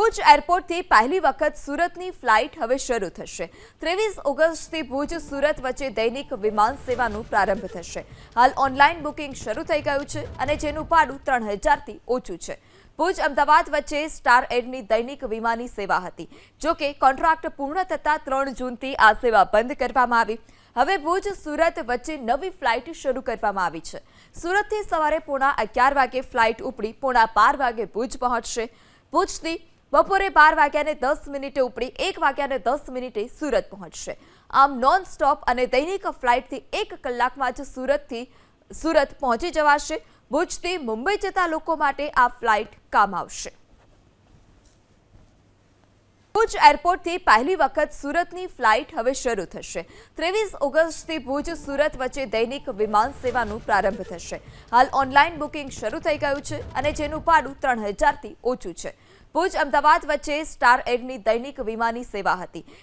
ભુજ એરપોર્ટથી પહેલી વખત સુરતની ફ્લાઇટ હવે શરૂ થશે। 23 ઓગસ્ટથી ભુજ સુરત વચ્ચે દૈનિક વિમાન સેવાનો પ્રારંભ થશે। હાલ ઓનલાઈન બુકિંગ શરૂ થઈ ગયું છે અને જેનું ભાડું 3000 થી ઓછું છે। ભુજ અમદાવાદ વચ્ચે સ્ટાર એડની દૈનિક વિમાની સેવા હતી, જો કે કોન્ટ્રાક્ટ પૂર્ણ થતા 3 જૂનથી આ સેવા બંધ કરવામાં આવી। હવે ભુજ સુરત વચ્ચે નવી ફ્લાઇટ શરૂ કરવામાં આવી છે। સુરતથી સવારે 11:15 વાગે ફ્લાઇટ ઉપડી 12:15 વાગે ભુજ પહોંચશે। ભુજથી બપોરે 12:10 ઉપડી 1:10 સુરત પહોંચશે। આમ નોન સ્ટોપ અને દૈનિક ફ્લાઇટથી 1 કલાકમાં જ સુરત પહોંચી જવાશે। ભુજથી મુંબઈ જતા લોકો માટે આ ફ્લાઇટ કામ આવશે। ભુજ એરપોર્ટથી પહેલી વખત સુરતની ફ્લાઇટ હવે શરૂ થશે। 23 ઓગસ્ટથી ભુજ સુરત વચ્ચે દૈનિક વિમાન સેવાનો પ્રારંભ થશે। હાલ ઓનલાઈન બુકિંગ શરૂ થઈ ગયું છે અને જેનું ભાડું 3000 થી ઓછું છે। ભુજ અમદાવાદ વચ્ચે સ્ટાર એડની દૈનિક વિમાની સેવા હતી,